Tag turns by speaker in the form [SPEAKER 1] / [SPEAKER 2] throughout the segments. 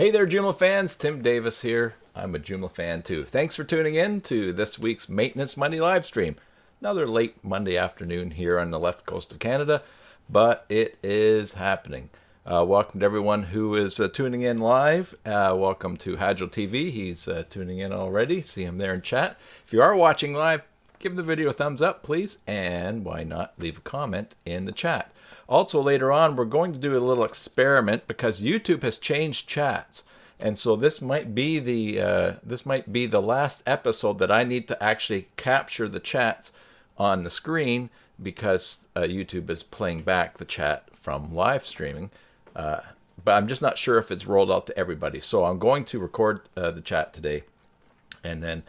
[SPEAKER 1] Hey there, Joomla fans. Tim Davis here. I'm a Joomla fan too. Thanks for tuning in to this week's Maintenance Monday live stream. Another late Monday afternoon here on the left coast of Canada, but it is happening. Welcome to everyone who is tuning in live. Welcome to Hagel TV. He's tuning in already. See him there in chat. If you are watching live, give the video a thumbs up, please, and why not leave a comment in the chat. Also, later on, we're going to do a little experiment because YouTube has changed chats, and so this might be the last episode that I need to actually capture the chats on the screen because YouTube is playing back the chat from live streaming. But I'm just not sure if it's rolled out to everybody. So I'm going to record the chat today, and then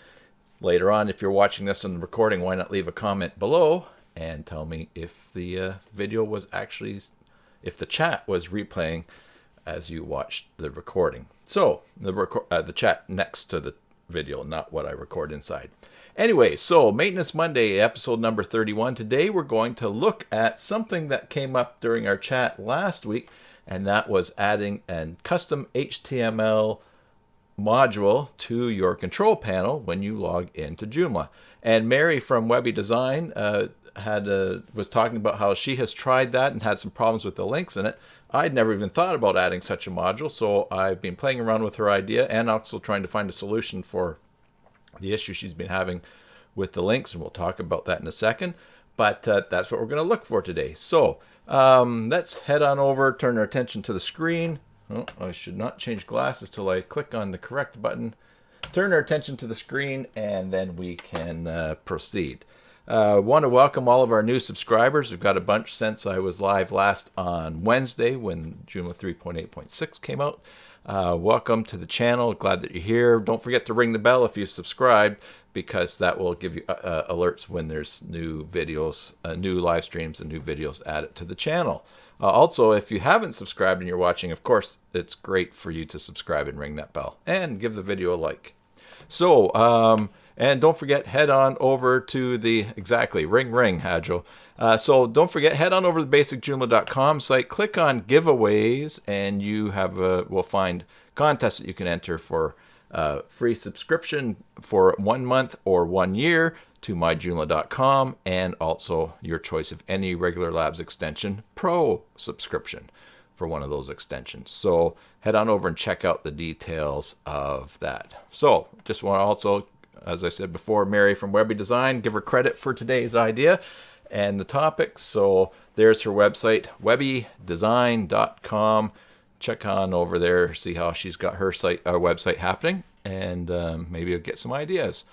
[SPEAKER 1] later on, if you're watching this on the recording, why not leave a comment below and tell me if the video was actually, if the chat was replaying as you watched the recording. So the chat next to the video, not what I record inside. Anyway, so Maintenance Monday, episode number 31. Today we're going to look at something that came up during our chat last week, and that was adding a custom HTML module to your control panel when you log into Joomla. And Mary from Webby Design was talking about how she has tried that and had some problems with the links in it. I'd never even thought about adding such a module, so I've been playing around with her idea and also trying to find a solution for the issue she's been having with the links, and we'll talk about that in a second. But that's what we're going to look for today. So let's head on over, turn our attention to the screen. Oh, I should not change glasses till I click on the correct button. Turn our attention to the screen, and then we can proceed. Want to welcome all of our new subscribers. We've got a bunch since I was live last on Wednesday when Joomla 3.8.6 came out. Welcome to the channel. Glad that you're here. Don't forget to ring the bell if you've subscribed, because that will give you alerts when there's new videos, new live streams and new videos added to the channel. Also, if you haven't subscribed and you're watching, of course, it's great for you to subscribe and ring that bell and give the video a like. So, and don't forget, head on over to the, ring, Hagel. So don't forget, head on over to the basicjoomla.com site, click on giveaways, and you will find contests that you can enter for free subscription for 1 month or 1 year to myjoomla.com, and also your choice of any Regular Labs extension Pro subscription for one of those extensions. So head on over and check out the details of that. So just want to also, as I said before, Mary from Webby Design, give her credit for today's idea and the topic. So there's her website, webbydesign.com. Check on over there, see how she's got her website happening, and maybe you'll get some ideas.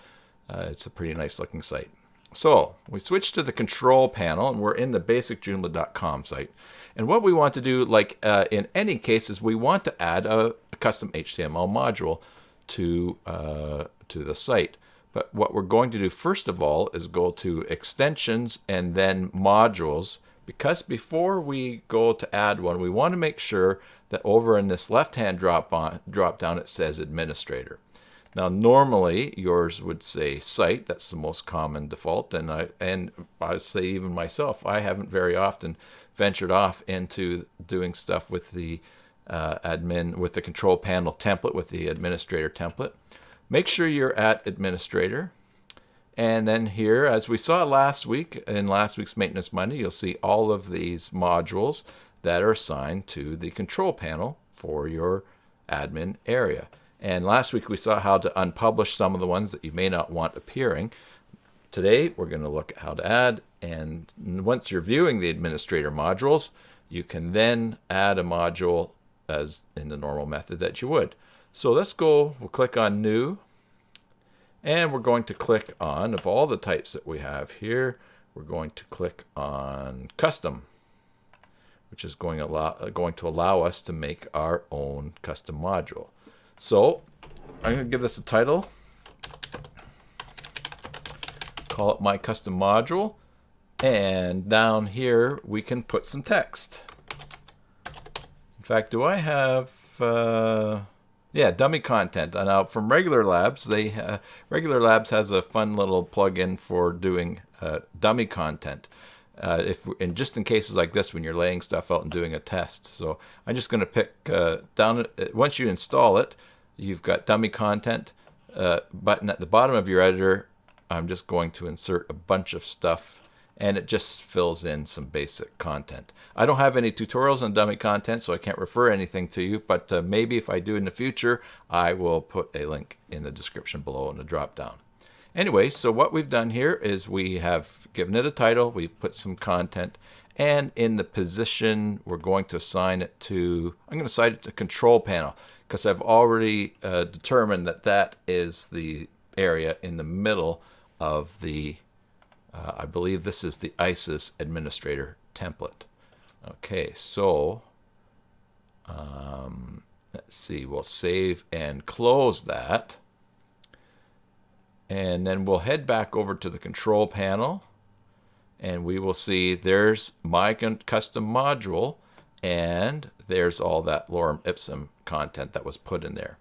[SPEAKER 1] It's a pretty nice looking site. So we switch to the control panel, and we're in the basicjoomla.com site. And what we want to do, like in any case, is we want to add a custom HTML module to the site. But what we're going to do first of all is go to extensions and then modules, because before we go to add one, we want to make sure that over in this left-hand drop down it says administrator. Now normally yours would say site. That's the most common default, and I say even myself, I haven't very often ventured off into doing stuff with the with the control panel template, with the administrator template. Make sure you're at administrator, and then here, as we saw last week in last week's Maintenance Monday, you'll see all of these modules that are assigned to the control panel for your admin area. And last week we saw how to unpublish some of the ones that you may not want appearing. Today we're going to look at how to add, and once you're viewing the administrator modules, you can then add a module as in the normal method that you would. So let's go, we'll click on new, and we're going to click on, of all the types that we have here, we're going to click on custom, which is going to allow us to make our own custom module. So I'm going to give this a title, call it my custom module, and down here we can put some text. In fact, do I have yeah, dummy content. Now from Regular Labs, Regular Labs has a fun little plugin for doing dummy content. and just in cases like this when you're laying stuff out and doing a test. So I'm just going to pick down. Once you install it, you've got dummy content button at the bottom of your editor. I'm just going to insert a bunch of stuff, and it just fills in some basic content. I don't have any tutorials on dummy content, so I can't refer anything to you, but maybe if I do in the future, I will put a link in the description below in the drop down. Anyway, so what we've done here is we have given it a title, we've put some content, and in the position we're going to assign it to, I'm going to assign it to Control Panel, because I've already determined that that is the area in the middle of the, I believe this is the ISIS administrator template. Okay, so let's see, we'll save and close that. And then we'll head back over to the control panel, and we will see there's my custom module, and there's all that lorem ipsum content that was put in there.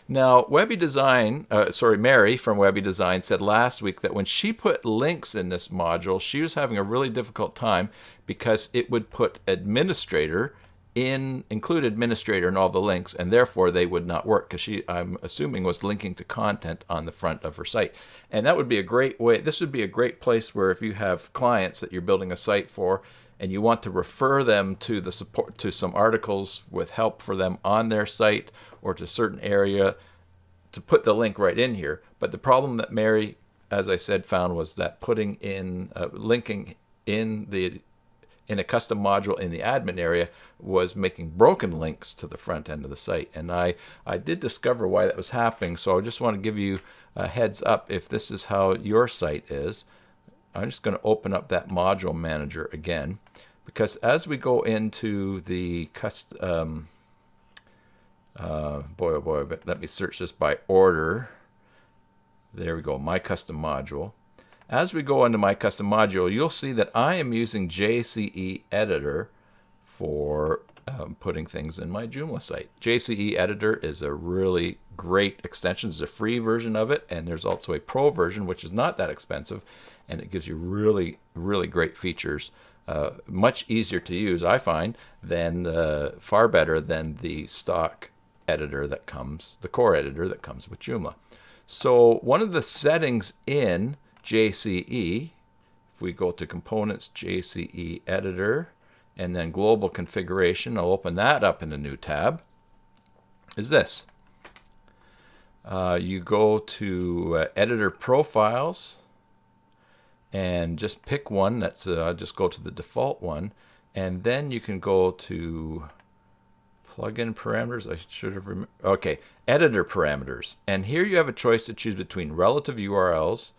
[SPEAKER 1] Now, Webby Design, Mary from Webby Design said last week that when she put links in this module, she was having a really difficult time because it would put administrator include administrator in all the links, and therefore they would not work because she, I'm assuming, was linking to content on the front of her site. And that would be a great way, this would be a great place where if you have clients that you're building a site for and you want to refer them to the support, to some articles with help for them on their site or to a certain area, to put the link right in here. But the problem that Mary, as I said, found was that putting in linking in a custom module in the admin area was making broken links to the front end of the site. And I did discover why that was happening, so I just want to give you a heads up if this is how your site is. I'm just going to open up that module manager again, because as we go into the custom, boy oh boy, but let me search this by order. There we go, my custom module. As we go into my custom module, you'll see that I am using JCE Editor for putting things in my Joomla site. JCE Editor is a really great extension. There's a free version of it, and there's also a pro version, which is not that expensive, and it gives you really, really great features. Much easier to use, I find, than far better than the stock editor that comes, the core editor that comes with Joomla. So one of the settings in JCE, if we go to Components, JCE Editor, and then Global Configuration, I'll open that up in a new tab, is this. You go to Editor Profiles, and just pick one. That's I'll just go to the default one, and then you can go to Plugin Parameters. I should have remembered. Okay, Editor Parameters, and here you have a choice to choose between relative URLs,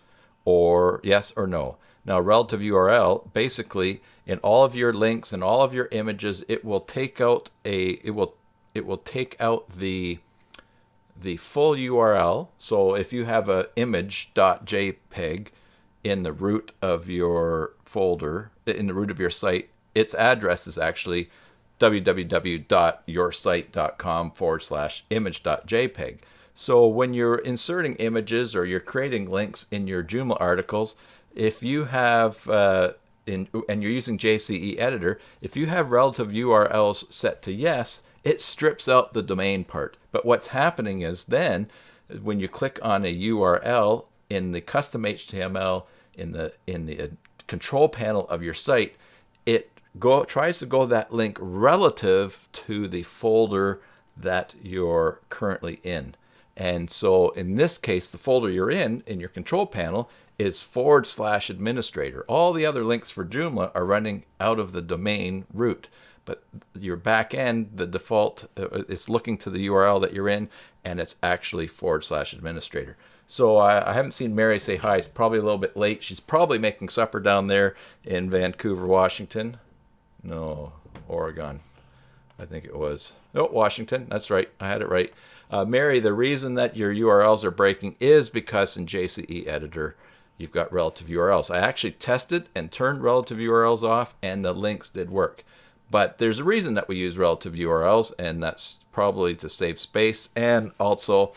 [SPEAKER 1] or yes or no. Now, relative URL, basically, in all of your links and all of your images, it will take out the full URL. So if you have a image.jpg in the root of your folder, in the root of your site, its address is actually www.yoursite.com/image.jpg. So when you're inserting images or you're creating links in your Joomla articles, if you have, and you're using JCE Editor, if you have relative URLs set to yes, it strips out the domain part. But what's happening is then, when you click on a URL in the custom HTML, in the control panel of your site, it tries to go that link relative to the folder that you're currently in. And so in this case, the folder you're in your control panel is /administrator. All the other links for Joomla are running out of the domain root. But your back end, the default, is looking to the URL that you're in, and it's actually /administrator. So I haven't seen Mary say hi. It's probably a little bit late. She's probably making supper down there in Vancouver, Washington. No, Oregon. I think it was. Oh, Washington. That's right. I had it right. Mary, the reason that your URLs are breaking is because in JCE Editor, you've got relative URLs. I actually tested and turned relative URLs off, and the links did work. But there's a reason that we use relative URLs, and that's probably to save space. And also,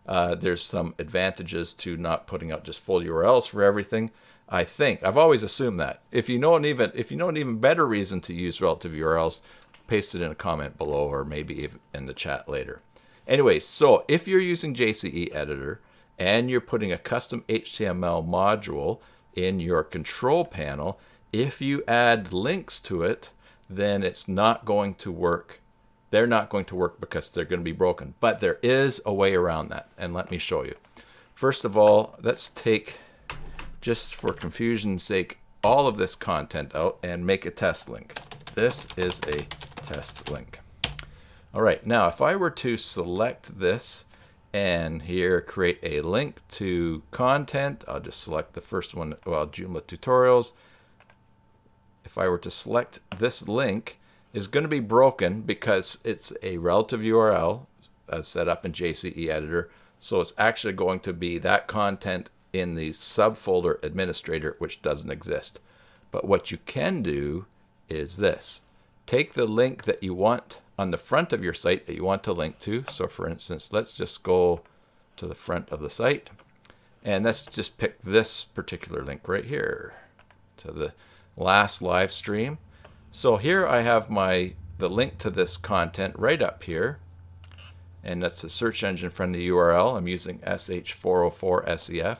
[SPEAKER 1] there's some advantages to not putting out just full URLs for everything. I think I've always assumed that. If you know an even better reason to use relative URLs, paste it in a comment below, or maybe even in the chat later. Anyway, so if you're using JCE Editor and you're putting a custom HTML module in your control panel, if you add links to it, then it's not going to work. They're not going to work because they're going to be broken. But there is a way around that, and let me show you. First of all, let's take, just for confusion's sake, all of this content out and make a test link. This is a test link. All right, now if I were to select this and here create a link to content, I'll just select the first one, well, Joomla tutorials. If I were to select this link, is going to be broken because it's a relative URL set up in JCE Editor. So it's actually going to be that content in the subfolder administrator, which doesn't exist. But what you can do is this. Take the link that you want on the front of your site that you want to link to. So for instance, let's just go to the front of the site. And let's just pick this particular link right here to the last live stream. So here I have the link to this content right up here. And that's the search engine friendly URL. I'm using sh404sef.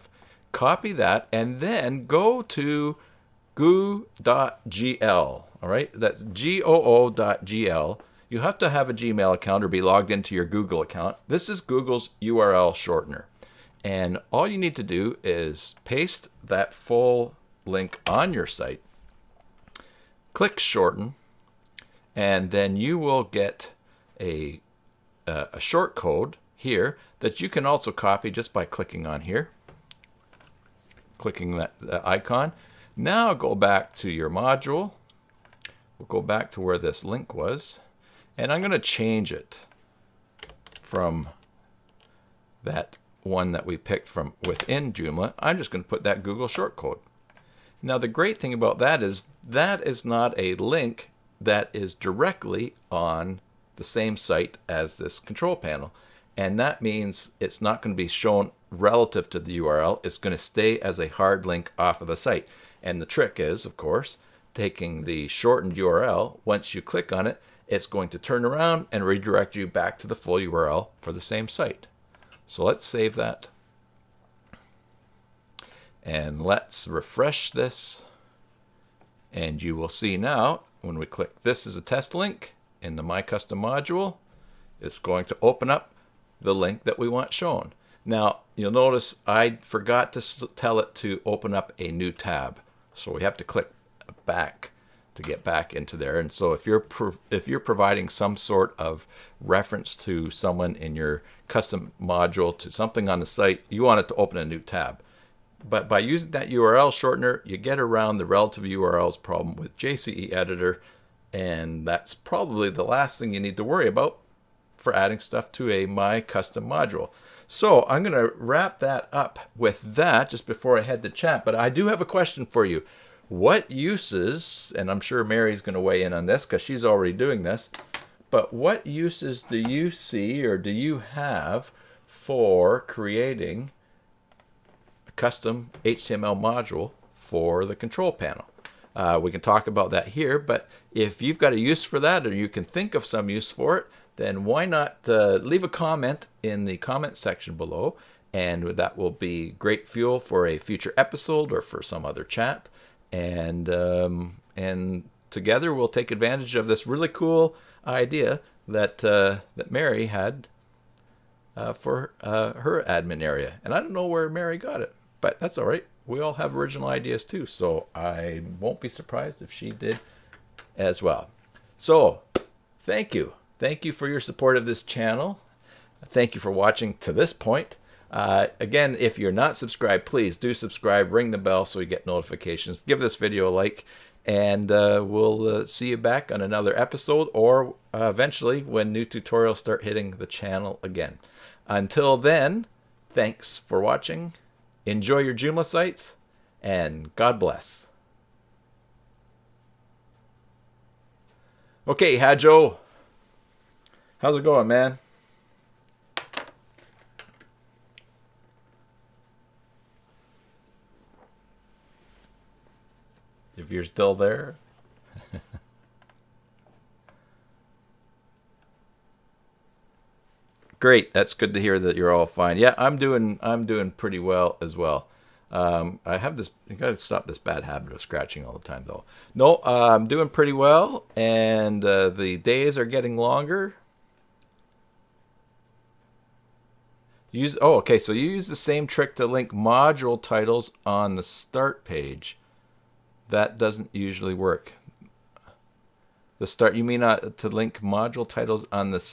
[SPEAKER 1] Copy that and then go to goo.gl. All right, that's goo.gl. You have to have a Gmail account or be logged into your Google account. This is Google's URL shortener. And all you need to do is paste that full link on your site, click shorten, and then you will get a short code here that you can also copy just by clicking on here, clicking that icon. Now go back to your module. We'll go back to where this link was, and I'm going to change it from that one that we picked from within Joomla. I'm just going to put that Google shortcode. Now the great thing about that is not a link that is directly on the same site as this control panel. And that means it's not going to be shown relative to the URL. It's going to stay as a hard link off of the site. And the trick is, of course, taking the shortened URL. Once you click on it, it's going to turn around and redirect you back to the full URL for the same site. So let's save that. And let's refresh this. And you will see now, when we click this as a test link in the My Custom module, it's going to open up the link that we want shown. Now, you'll notice I forgot to tell it to open up a new tab. So we have to click back to get back into there. And so if you're providing some sort of reference to someone in your custom module to something on the site, you want it to open a new tab. But by using that URL shortener, you get around the relative URLs problem with JCE Editor, and that's probably the last thing you need to worry about for adding stuff to a My Custom module. So I'm going to wrap that up with that just before I head to chat, but I do have a question for you. What uses, and I'm sure Mary's going to weigh in on this because she's already doing this, but what uses do you see or do you have for creating custom HTML module for the control panel? We can talk about that here, but if you've got a use for that or you can think of some use for it, then why not leave a comment in the comment section below, and that will be great fuel for a future episode or for some other chat. And together we'll take advantage of this really cool idea that that Mary had for her admin area. And I don't know where Mary got it, but that's all right. We all have original ideas too, so I won't be surprised if she did as well. So thank you. Thank you for your support of this channel. Thank you for watching to this point. Again, if you're not subscribed, please do subscribe, ring the bell so you get notifications. Give this video a like, and we'll see you back on another episode, or eventually when new tutorials start hitting the channel again. Until then, thanks for watching. Enjoy your Joomla sites, and God bless. Okay, Hajo. How's it going, man? If you're still there. Great. That's good to hear that you're all fine. Yeah, I'm doing pretty well as well. I have this. I got to stop this bad habit of scratching all the time, though. No, I'm doing pretty well, and the days are getting longer. Use oh, okay. So you use the same trick to link module titles on the start page. That doesn't usually work. The start. You mean to link module titles on the?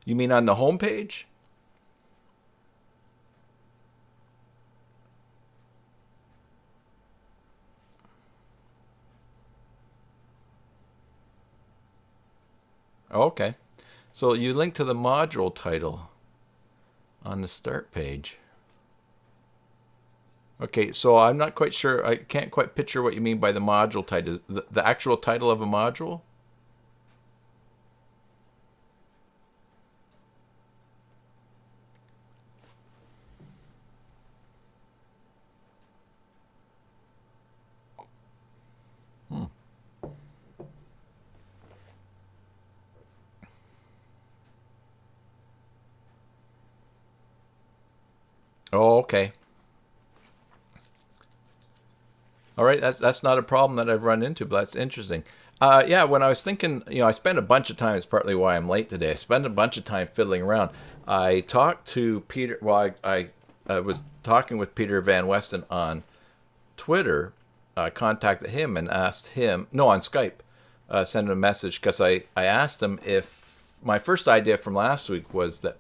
[SPEAKER 1] You mean on the home page? Oh, okay. So you link to the module title on the start page. Okay, so I'm not quite sure. I can't quite picture what you mean by the module title. The actual title of a module? Hmm. Oh, okay. All right, that's not a problem that I've run into, but that's interesting. Yeah, when I was thinking, I spent a bunch of time. It's partly why I'm late today. I spent a bunch of time fiddling around. I talked to Peter. Well, I was talking with Peter Van Westen on Twitter. I contacted him and asked him. No, on Skype. Sent him a message because I asked him if my first idea from last week was that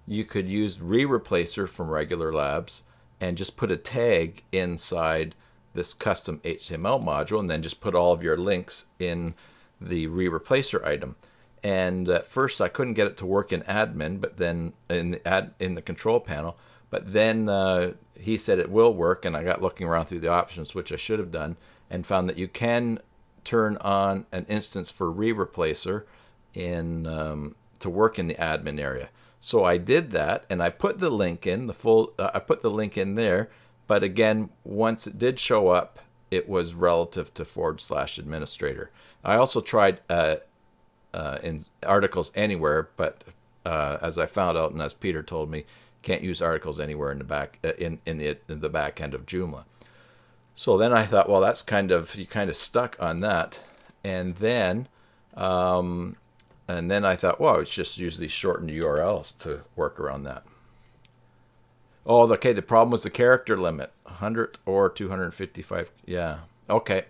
[SPEAKER 1] you could use re-replacer from regular labs and just put a tag inside this custom HTML module and then just put all of your links in the re-replacer item. And at first I couldn't get it to work in admin, but then in the control panel. But then he said it will work, and I got looking around through the options, which I should have done, and found that you can turn on an instance for re-replacer in to work in the admin area. So I did that, and I put the link in I put the link in there. But again, once it did show up, it was relative to /administrator. I also tried in articles anywhere, but as I found out, and as Peter told me, can't use articles anywhere in the back in the back end of Joomla. So then I thought, well, that's you kind of stuck on that, and then I thought, well, it's just use these shortened URLs to work around that. Oh, okay. The problem was the character limit, 100 or 255. Yeah. Okay.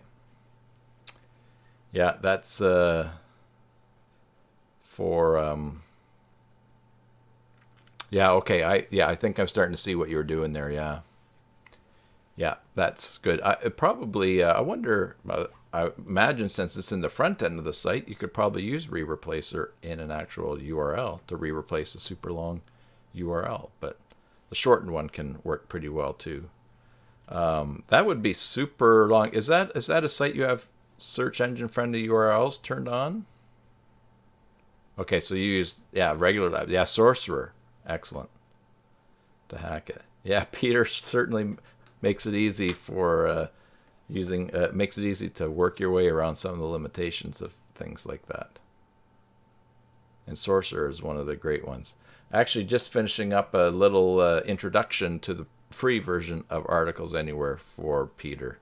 [SPEAKER 1] Yeah, that's for. Yeah. Okay. I think I'm starting to see what you were doing there. Yeah. Yeah, that's good. I wonder. I imagine since it's in the front end of the site, you could probably use re-replacer in an actual URL to re-replace a super long URL, but the shortened one can work pretty well too. That would be super long. Is that a site you have search engine friendly URLs turned on? Okay, so you use regular lab. Yeah, Sorcerer. Excellent. To hack it. Yeah, Peter certainly makes it easy for makes it easy to work your way around some of the limitations of things like that. And Sorcerer is one of the great ones. Actually, just finishing up a little introduction to the free version of Articles Anywhere for Peter.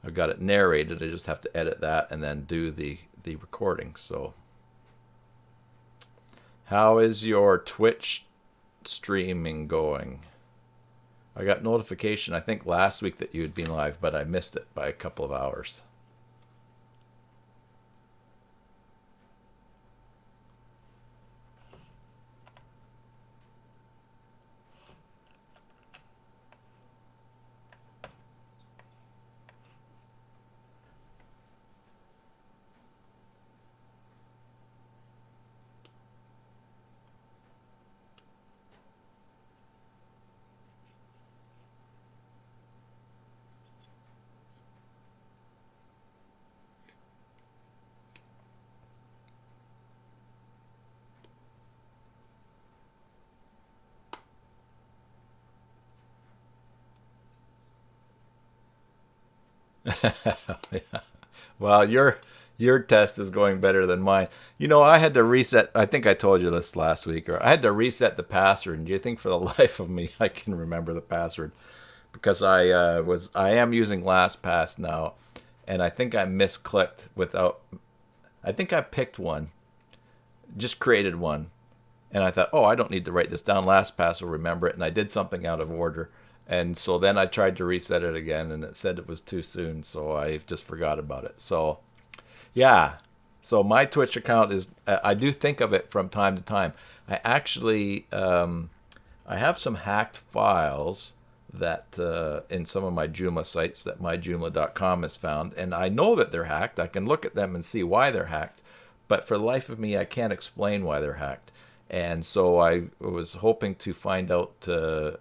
[SPEAKER 1] I've got it narrated. I just have to edit that and then do the recording. So, how is your Twitch streaming going? I got notification, I think last week, that you had been live, but I missed it by a couple of hours. Yeah. Well, your test is going better than mine. You know, I had to reset. I think I told you this last week, or I had to reset the password. And do you think for the life of me I can remember the password? Because I am using LastPass now, and I think I misclicked without. I think I picked one, just created one, and I thought, oh, I don't need to write this down. LastPass will remember it, and I did something out of order. And so then I tried to reset it again, and it said it was too soon, so I just forgot about it. So yeah. So my Twitch account is, I do think of it from time to time. I actually, I have some hacked files that in some of my Joomla sites that myjoomla.com has found, and I know that they're hacked. I can look at them and see why they're hacked, but for the life of me, I can't explain why they're hacked. And so I was hoping to find out.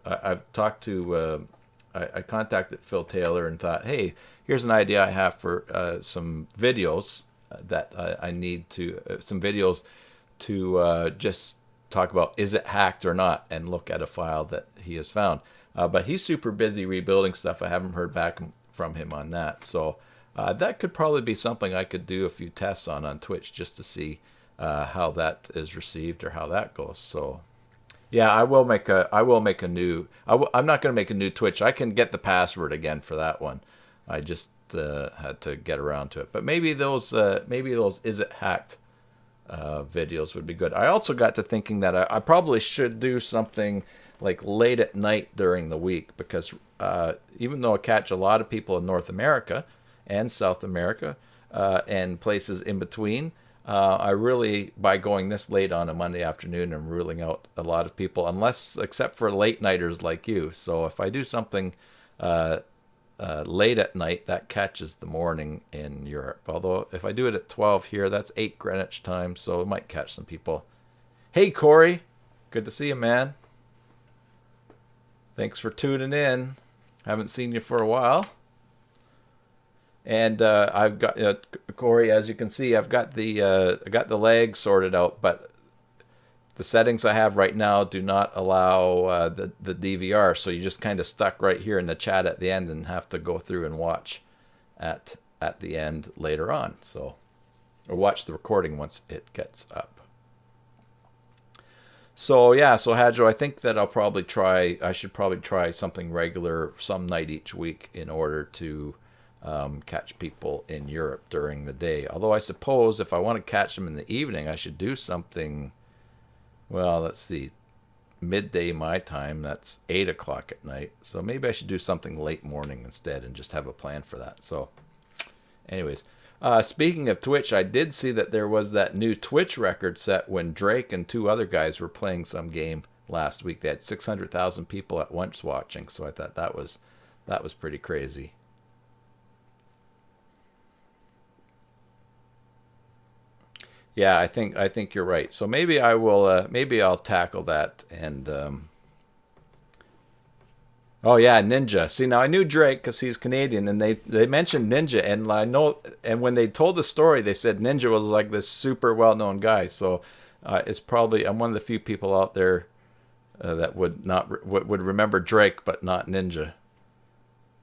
[SPEAKER 1] I've talked to, I contacted Phil Taylor and thought, hey, here's an idea I have for some videos that I need to, some videos to just talk about is it hacked or not, and look at a file that he has found. But he's super busy rebuilding stuff. I haven't heard back from him on that. So that could probably be something I could do a few tests on Twitch just to see how that is received or how that goes. So yeah, I will make a new. I'm not going to make a new Twitch. I can get the password again for that one. I just had to get around to it. But maybe those is it hacked videos would be good. I also got to thinking that I probably should do something like late at night during the week, because even though I catch a lot of people in North America and South America and places in between, I really, by going this late on a Monday afternoon, I'm ruling out a lot of people, except for late nighters like you. So if I do something late at night, that catches the morning in Europe. Although if I do it at 12 here, that's 8 Greenwich time, so it might catch some people. Hey, Corey. Good to see you, man. Thanks for tuning in. Haven't seen you for a while. And I've got Corey, as you can see, I got the legs sorted out, but the settings I have right now do not allow the DVR, so you're just kind of stuck right here in the chat at the end and have to go through and watch at the end later on. So, or watch the recording once it gets up. So yeah, so Hadjo, I think that I should probably try something regular some night each week in order to catch people in Europe during the day. Although I suppose if I want to catch them in the evening, I should do something. Well, let's see, midday my time, that's 8 o'clock at night. So maybe I should do something late morning instead and just have a plan for that. So anyways, speaking of Twitch, I did see that there was that new Twitch record set when Drake and 2 other guys were playing some game last week. They had 600,000 people at once watching. So I thought that was pretty crazy. Yeah, I think you're right. So maybe I will. Maybe I'll tackle that. And oh yeah, Ninja. See, now I knew Drake because he's Canadian, and they mentioned Ninja, and I know. And when they told the story, they said Ninja was like this super well-known guy. So it's probably I'm one of the few people out there that would not would remember Drake, but not Ninja.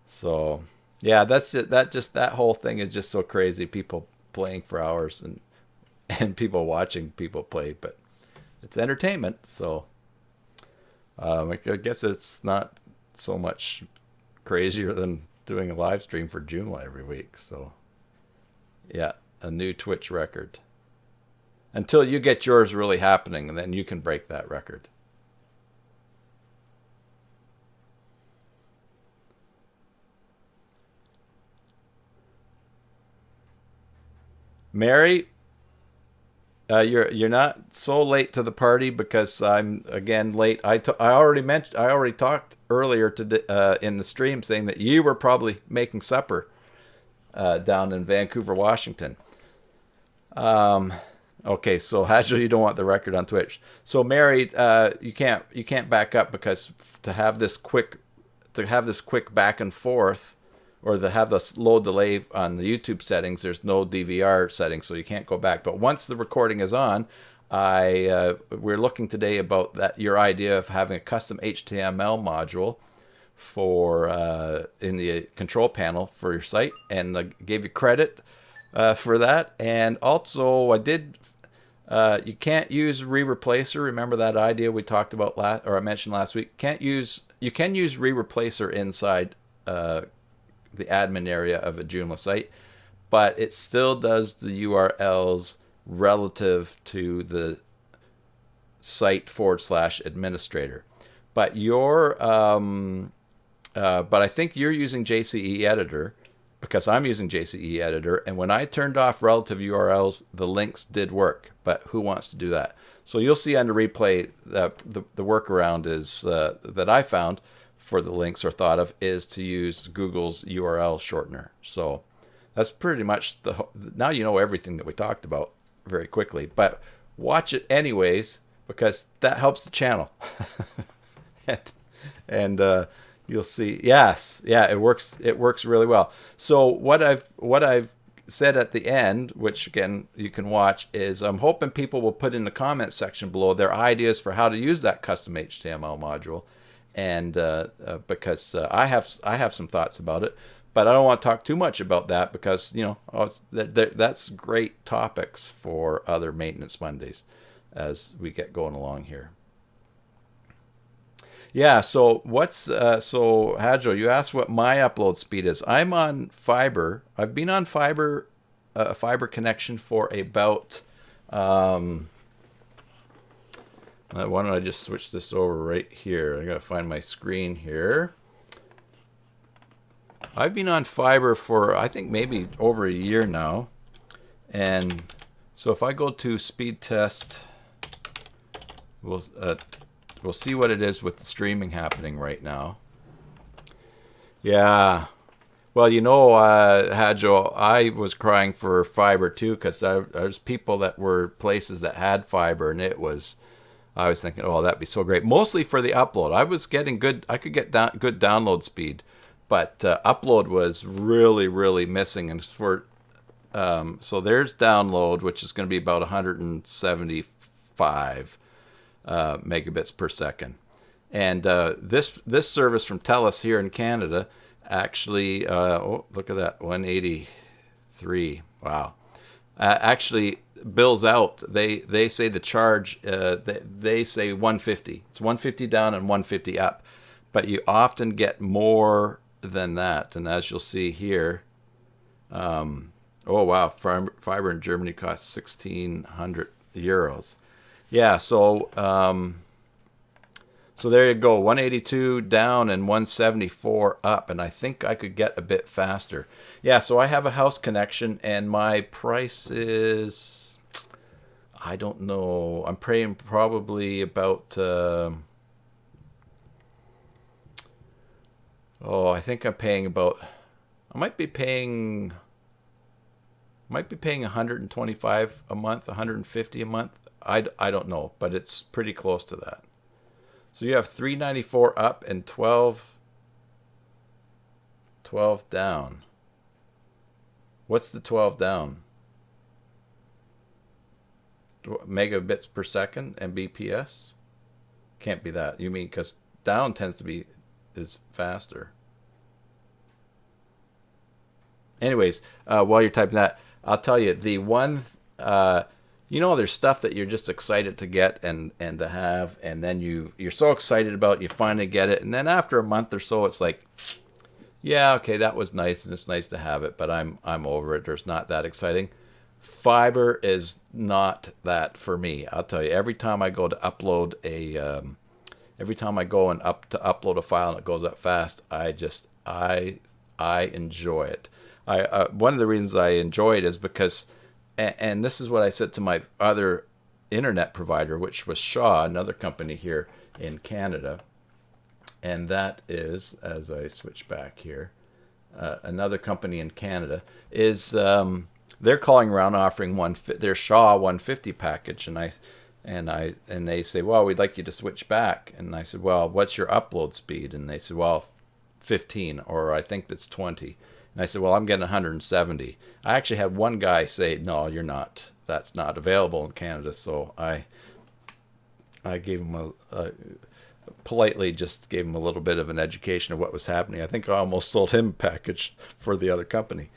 [SPEAKER 1] So yeah, that whole thing is just so crazy. People playing for hours and people watching people play, but it's entertainment. So I guess it's not so much crazier than doing a live stream for Joomla every week. So yeah, a new Twitch record. Until you get yours really happening, and then you can break that record. Mary, you're not so late to the party because I'm again late. I already talked earlier in the stream saying that you were probably making supper down in Vancouver, Washington. Okay, so Hajil, you don't want the record on Twitch. So Mary, you can't back up because to have this quick back and forth, or to have the low delay on the YouTube settings, there's no DVR setting, so you can't go back. But once the recording is on, we're looking today about your idea of having a custom HTML module for in the control panel for your site, and I gave you credit for that. And also I did you can't use re-replacer. Remember that idea we talked about I mentioned last week? You can use re-replacer inside the admin area of a Joomla site, but it still does the URLs relative to the site /administrator. But but I think you're using JCE editor, because I'm using JCE editor, and when I turned off relative URLs, the links did work. But who wants to do that? So you'll see on the replay that the workaround is that I found for the links or thought of is to use Google's URL shortener. So that's pretty much now you know everything that we talked about very quickly. But watch it anyways, because that helps the channel. and you'll see, yes, yeah, it works really well. So what I've said at the end, which again you can watch, is I'm hoping people will put in the comment section below their ideas for how to use that custom HTML module, and because I have some thoughts about it, but I don't want to talk too much about that, because that's great topics for other Maintenance Mondays as we get going along here. Yeah, so so Hadjo, you asked what my upload speed is. I'm on fiber. I've been on fiber, a fiber connection for about why don't I just switch this over right here? I gotta find my screen here. I've been on fiber for, I think, maybe over a year now. And so if I go to speed test, we'll see what it is with the streaming happening right now. Yeah. Well, Hadjo, I was crying for fiber too, because there's people that were places that had fiber, and I was thinking, oh, that'd be so great. Mostly for the upload. I was getting good, I could get good download speed, but upload was really, really missing. And for so there's download, which is going to be about 175 megabits per second. And this service from TELUS here in Canada actually, oh, look at that, 183. Wow. Actually bills out. They say the charge, they say 150. It's 150 down and 150 up. But you often get more than that. And as you'll see here, oh wow, fiber in Germany costs 1,600 euros. Yeah, so so there you go, 182 down and 174 up, and I think I could get a bit faster. Yeah, so I have a house connection, and my price is, I don't know, I'm paying probably about, I think I'm paying about, I might be paying 125 a month, 150 a month. I don't know, but it's pretty close to that. So you have 394 up and 12 down. What's the 12 down? Megabits per second, Mbps? Can't be that. You mean because down tends to be is faster. Anyways, while you're typing that, I'll tell you the one. There's stuff that you're just excited to get and to have, and then you're so excited about it, you finally get it, and then after a month or so, it's like, yeah, okay, that was nice, and it's nice to have it, but I'm over it. There's not that exciting. Fiber is not that for me. I'll tell you, every time I go to upload upload a file and it goes up fast, I enjoy it. One of the reasons I enjoy it is because, and this is what I said to my other internet provider, which was Shaw, another company here in Canada. And that is, as I switch back here, another company in Canada is, they're calling around offering their Shaw 150 package, and they say, well, we'd like you to switch back. And I said, well, what's your upload speed? And they said, well, 15, or I think that's 20. And I said, well, I'm getting 170. I actually had one guy say, no, you're not. That's not available in Canada. So I gave him politely just gave him a little bit of an education of what was happening. I think I almost sold him a package for the other company.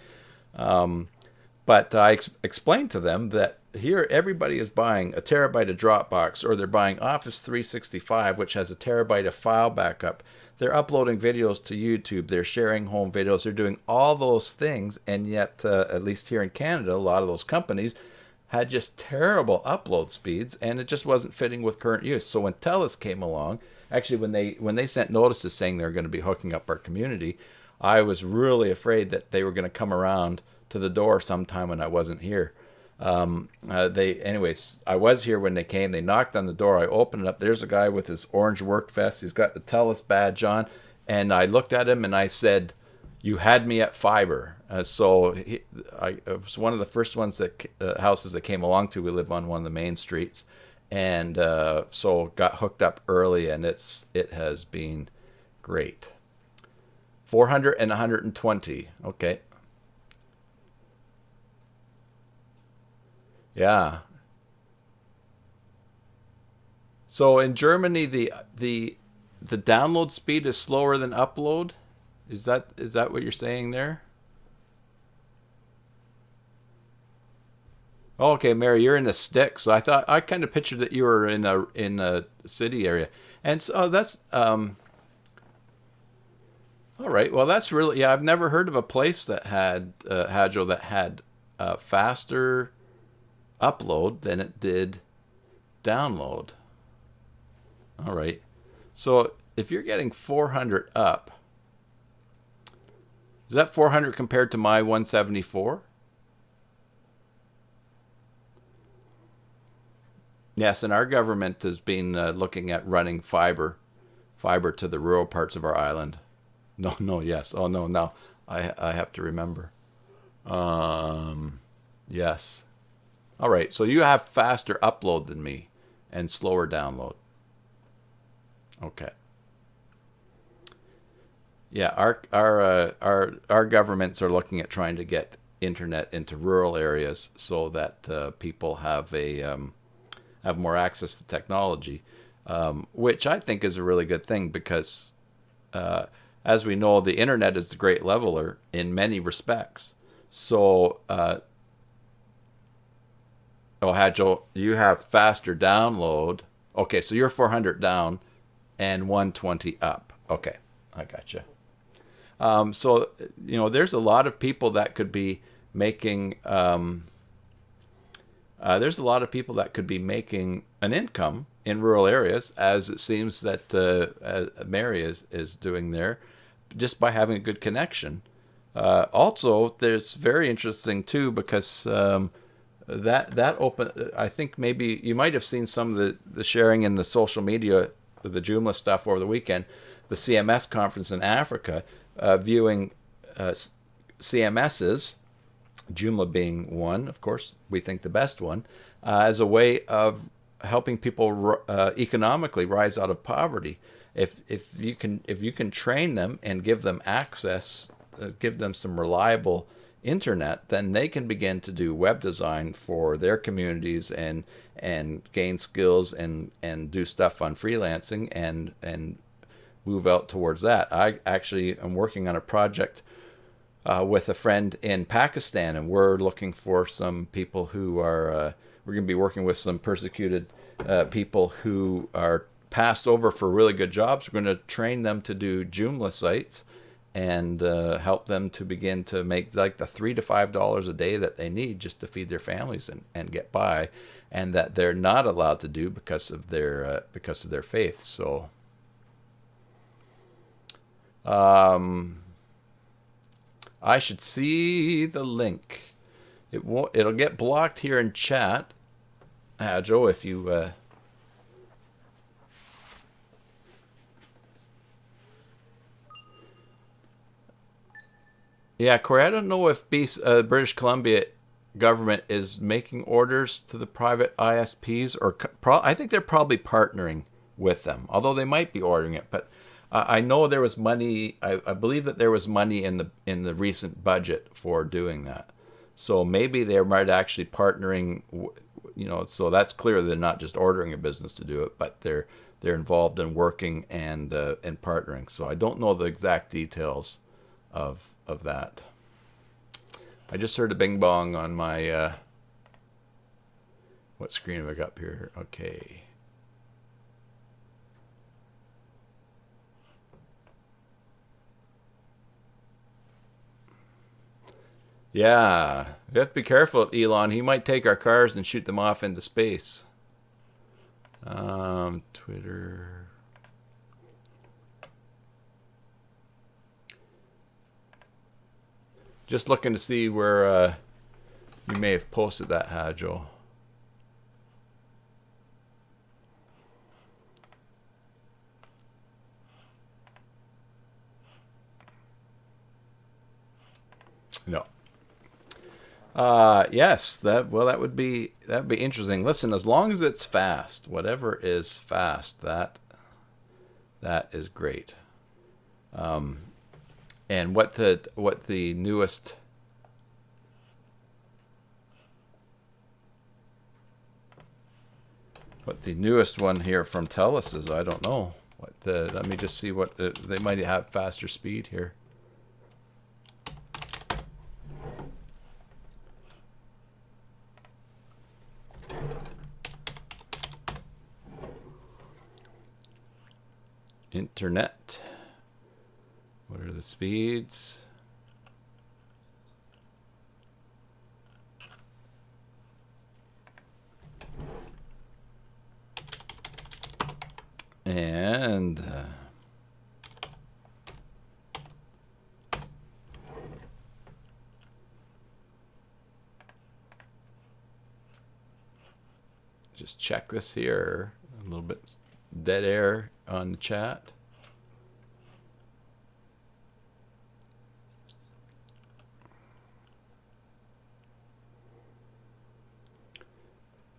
[SPEAKER 1] But I explained to them that here everybody is buying a terabyte of Dropbox, or they're buying Office 365, which has a terabyte of file backup. They're uploading videos to YouTube. They're sharing home videos. They're doing all those things. And yet, at least here in Canada, a lot of those companies had just terrible upload speeds, and it just wasn't fitting with current use. So when TELUS came along, actually when they sent notices saying they were going to be hooking up our community, I was really afraid that they were going to come around to the door sometime when I wasn't here. Anyways, I was here when they came. They knocked on the door. I opened it up. There's a guy with his orange work vest. He's got the TELUS badge on, and I looked at him and I said, "You had me at fiber." It was one of the first ones houses that came along to. We live on one of the main streets, and so got hooked up early, and it has been great. 400 and 120. Okay. Yeah. So in Germany, the download speed is slower than upload. Is that what you're saying there? Oh, okay, Mary, you're in the sticks. So I kind of pictured that you were in a city area, and so that's all right. Well, that's really, yeah. I've never heard of a place that had Hadro that had faster upload than it did download. All right. So if you're getting 400 up, is that 400 compared to my 174? Yes, and our government has been looking at running fiber to the rural parts of our island. No, no, yes. Oh, no, no. I have to remember. Yes. All right, so you have faster upload than me and slower download. Okay. Yeah, our governments are looking at trying to get internet into rural areas so that people have more access to technology, which I think is a really good thing because, as we know, the internet is the great leveler in many respects. So, Hadjo, you have faster download. Okay, so you're 400 down and 120 up. Okay, I gotcha. So, there's a lot of people that could be making. There's a lot of people that could be making an income in rural areas, as it seems that Mary is doing there, just by having a good connection. Also, there's very interesting too because that open. I think maybe you might have seen some of the sharing in the social media, the Joomla stuff over the weekend, the CMS conference in Africa, viewing CMSs. Joomla being one, of course, we think the best one, as a way of helping people economically rise out of poverty. If you can train them and give them access, give them some reliable internet, then they can begin to do web design for their communities and gain skills and do stuff on freelancing and move out towards that. I actually am working on a project with a friend in Pakistan, and we're looking for some people who are, we're going to be working with some persecuted people who are passed over for really good jobs. We're going to train them to do Joomla sites and help them to begin to make like the $3 to $5 a day that they need just to feed their families and get by, and that they're not allowed to do because of their faith. So. I should see the link. It'll get blocked here in chat. Joe, if you yeah, Corey, I don't know if British Columbia government is making orders to the private ISPs, or I think they're probably partnering with them, although they might be ordering it. But I know there was money. I believe that there was money in the recent budget for doing that. So maybe they might actually partnering. So that's clear they're not just ordering a business to do it, but they're they're involved in working and partnering. So I don't know the exact details of that. I just heard a bing bong on my what screen have I got up here? Okay. Yeah, we have to be careful, Elon. He might take our cars and shoot them off into space. Twitter. Just looking to see where you may have posted that, Hajo. No. Yes, that would be interesting. Listen, as long as it's fast, whatever is fast, that is great. And what the newest one here from TELUS is, I don't know. Let me just see what they might have faster speed here. Internet. What are the speeds? And just check this here. A little bit dead air on the chat.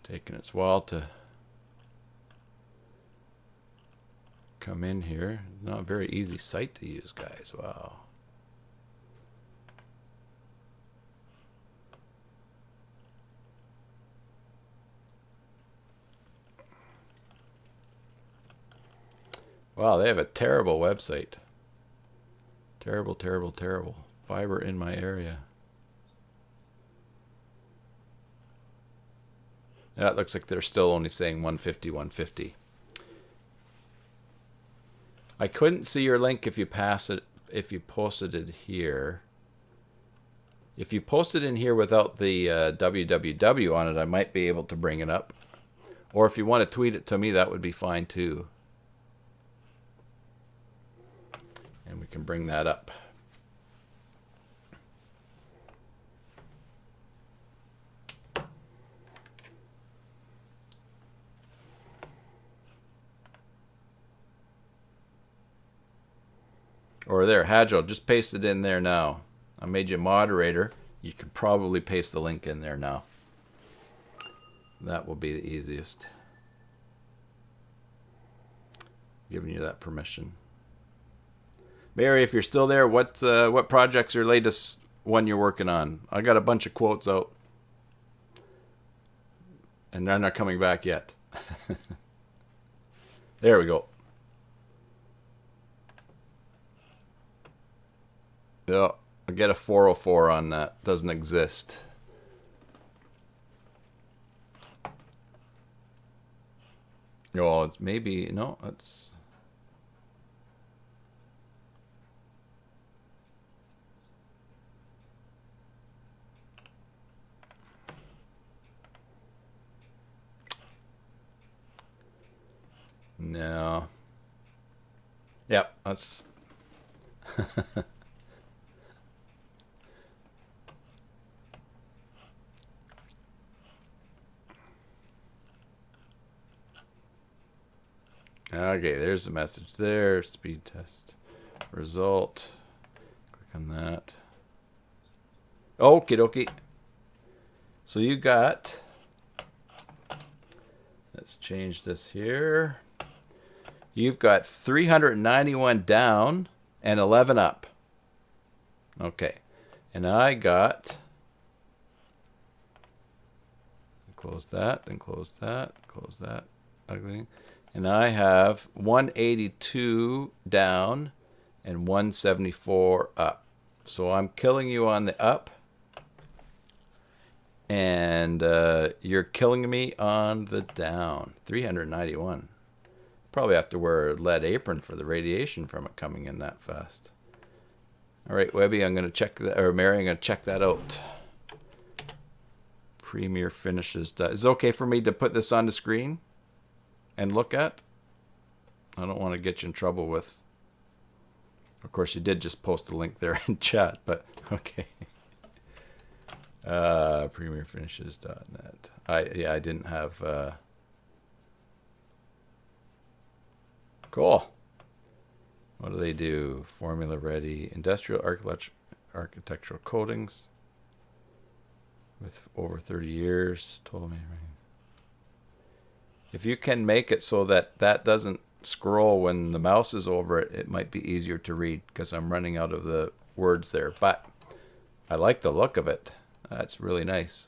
[SPEAKER 1] Taking its while to come in here. Not a very easy site to use, guys. Wow. Wow, they have a terrible website. Terrible, terrible, terrible. Fiber in my area. Yeah, it looks like they're still only saying 150, 150. I couldn't see your link if you posted it here. If you posted in here without the www on it, I might be able to bring it up. Or if you want to tweet it to me, that would be fine too. And we can bring that up. Or there, Hagel, just paste it in there now. I made you moderator. You could probably paste the link in there now. That will be the easiest. Giving you that permission. Mary, if you're still there, what project's your latest one you're working on? I got a bunch of quotes out. And they're not coming back yet. There we go. Yeah, I get a 404 on that. Doesn't exist. Oh, it's maybe, no, it's... No. Yep, that's... Okay, there's the message there. Speed test result. Click on that. Okie dokie. So you got... Let's change this here. You've got 391 down and 11 up. Okay. And I got... Close that, then close that, ugly. And I have 182 down and 174 up. So I'm killing you on the up. And you're killing me on the down. 391. Probably have to wear a lead apron for the radiation from it coming in that fast. All right, Webby, I'm going to check that, or Mary, I'm going to check that out. Premier finishes. Is it okay for me to put this on the screen and look at? I don't want to get you in trouble with. Of course, you did just post a link there in chat, but okay. Premierfinishes.net. I didn't have. Cool. What do they do? Formula ready, industrial architectural coatings with over 30 years. Told me. If you can make it so that that doesn't scroll when the mouse is over it, it might be easier to read because I'm running out of the words there. But I like the look of it. That's really nice.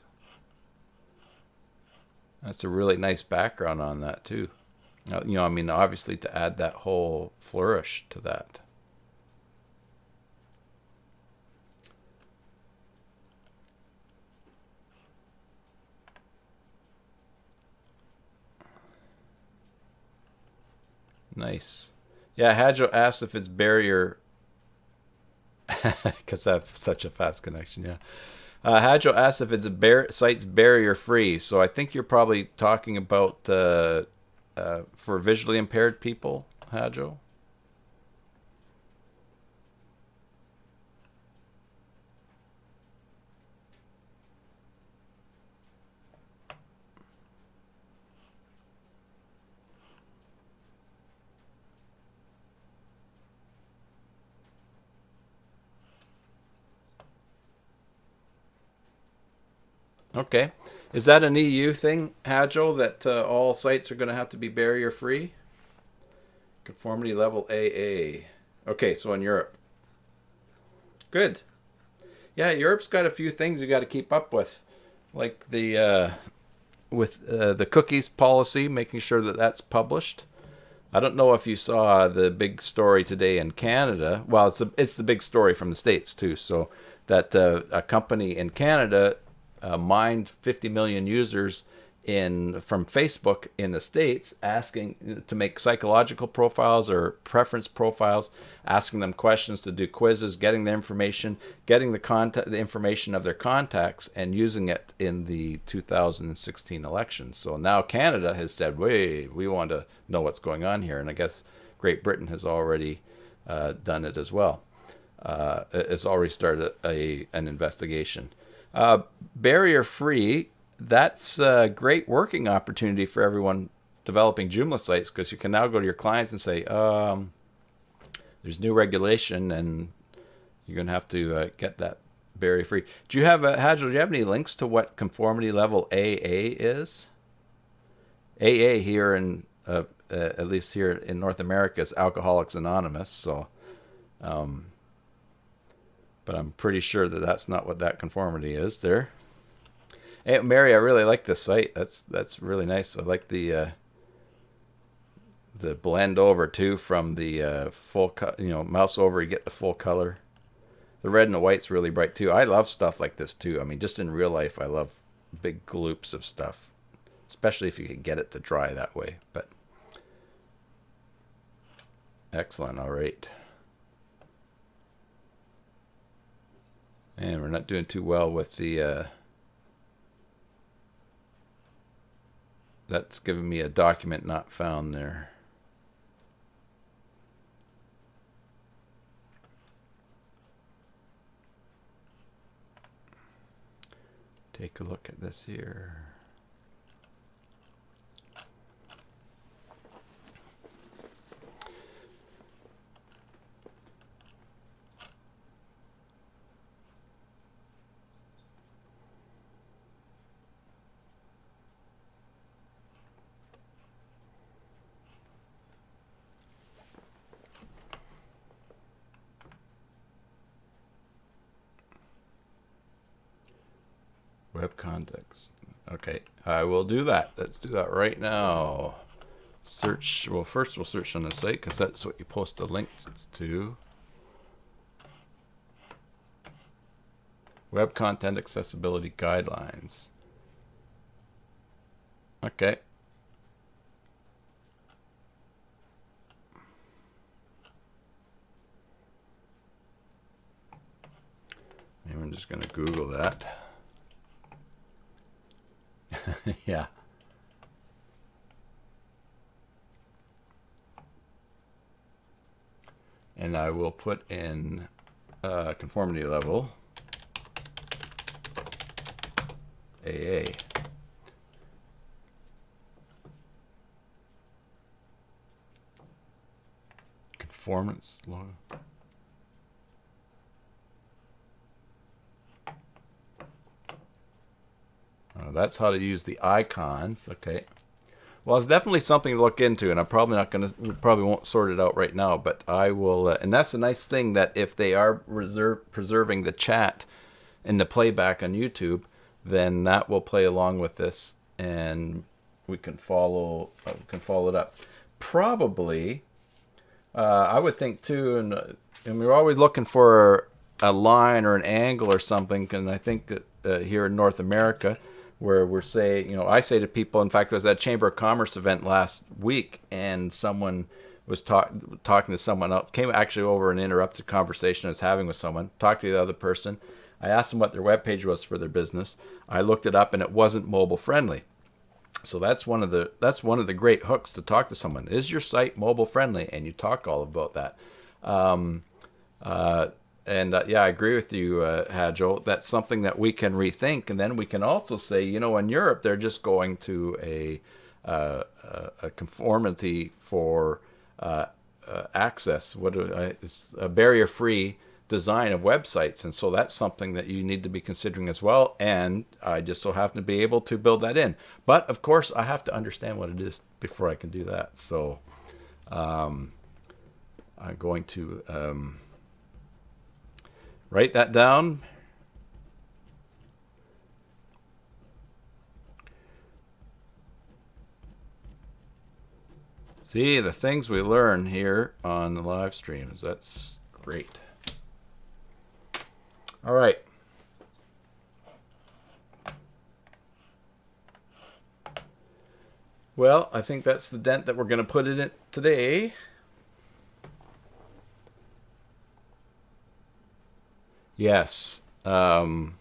[SPEAKER 1] That's a really nice background on that too. You know, I mean, obviously to add that whole flourish to that. Nice. Yeah, Hadjo asked if it's barrier, because I have such a fast connection, yeah. Hadjo asked if it's site's barrier free, so I think you're probably talking about for visually impaired people, Hadjo. Okay. Is that an EU thing, Hadjo, that all sites are going to have to be barrier free? Conformity level AA. Okay, so in Europe. Good. Yeah, Europe's got a few things you got to keep up with, like the cookies policy, making sure that that's published. I don't know if you saw the big story today in Canada. Well, it's the big story from the States too. So that a company in Canada mined 50 million users from Facebook in the States, asking to make psychological profiles or preference profiles, asking them questions to do quizzes, getting their information, getting the information of their contacts, and using it in the 2016 elections. So now Canada has said, "Wait, we want to know what's going on here," and I guess Great Britain has already done it as well. It's already started an investigation. Barrier free. That's a great working opportunity for everyone developing Joomla sites, because you can now go to your clients and say, there's new regulation and you're going to have to get that barrier free. Do you have, Hadjo, do you have any links to what conformity level AA is? AA here in, at least here in North America, is Alcoholics Anonymous. So, but I'm pretty sure that that's not what that conformity is there. Hey, Mary, I really like this site. That's really nice. I like the blend over too from the full mouse over, you get the full color. The red and the white's really bright too. I love stuff like this too. I mean, just in real life, I love big gloops of stuff, especially if you can get it to dry that way. But excellent. All right. And we're not doing too well with the that's giving me a document not found there. Take a look at this here. Web context. Okay, I will do that. Let's do that right now. search. Well, first we'll search on the site because that's what you post the links to. Web Content Accessibility Guidelines. Okay. Maybe I'm just going to Google that. Yeah. And I will put in conformity level AA. Conformance logo. That's how to use the icons. Okay. Well, it's definitely something to look into, and I'm probably not going to, probably won't sort it out right now, but I will. And that's a nice thing that if they are preserving the chat in the playback on YouTube, then that will play along with this, and we can follow it up. Probably, I would think too, and we're always looking for a line or an angle or something, and I think that here in North America, where we're saying, I say to people, in fact, there was that Chamber of Commerce event last week, and someone was talking to someone else, came actually over an interrupted conversation I was having with someone, talked to the other person. I asked them what their webpage was for their business. I looked it up, and it wasn't mobile friendly. So that's one of the great hooks to talk to someone. Is your site mobile friendly? And you talk all about that. Yeah, I agree with you, Hadjo. That's something that we can rethink, and then we can also say, in Europe they're just going to a conformity for access. It's a barrier-free design of websites, and so that's something that you need to be considering as well. And I just so happen to be able to build that in, but of course I have to understand what it is before I can do that. So I'm going to write that down. See, the things we learn here on the live streams. That's great. All right. Well, I think that's the dent that we're going to put in it today. Yes. Find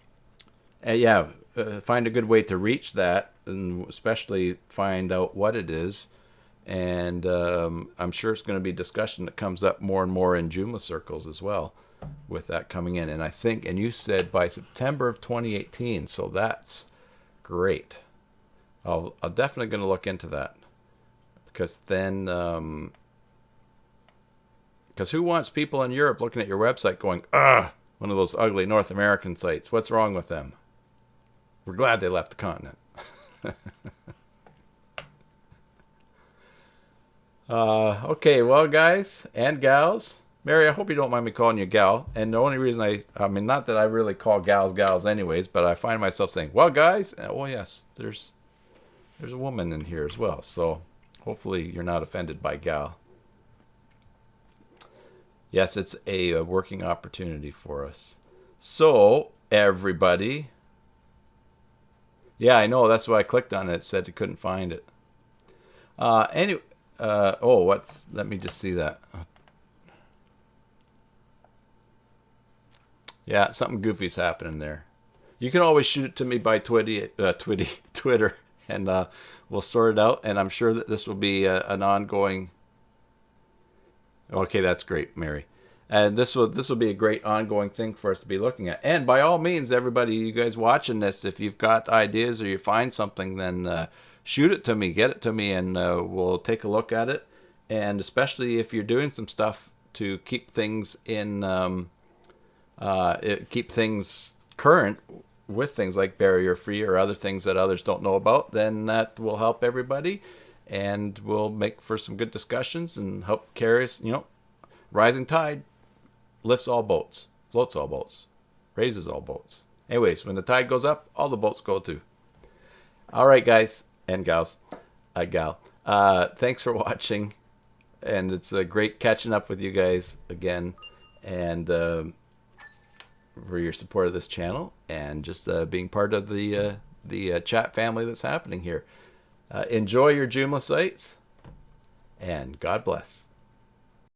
[SPEAKER 1] a good way to reach that, and especially find out what it is. And I'm sure it's going to be discussion that comes up more and more in Joomla circles as well, with that coming in. And I think, and you said by September of 2018, so that's great. I'm definitely going to look into that, because then, because who wants people in Europe looking at your website going, one of those ugly North American sites? What's wrong with them? We're glad they left the continent. Okay, well, guys and gals, Mary, I hope you don't mind me calling you gal. And the only reason I mean, not that I really call gals anyways, but I find myself saying, well, guys, well, yes, there's a woman in here as well. So hopefully you're not offended by gal. Yes, it's a working opportunity for us. So, everybody. Yeah, I know. That's why I clicked on it. It said you couldn't find it. Anyway, let me just see that. Yeah, something goofy's happening there. You can always shoot it to me by Twitter, and we'll sort it out. And I'm sure that this will be an ongoing. Okay, that's great, Mary. And this will be a great ongoing thing for us to be looking at. And by all means, everybody, you guys watching this, if you've got ideas or you find something, then shoot it to me, get it to me, and we'll take a look at it. And especially if you're doing some stuff to keep things keep things current with things like barrier-free or other things that others don't know about, then that will help everybody. And we'll make for some good discussions and help carry us, rising tide lifts all boats, floats all boats, raises all boats. Anyways, when the tide goes up, all the boats go too. All right, guys and gals, gal. Thanks for watching, and it's great catching up with you guys again, and for your support of this channel, and just being part of the chat family that's happening here. Enjoy your Joomla sites, and God bless.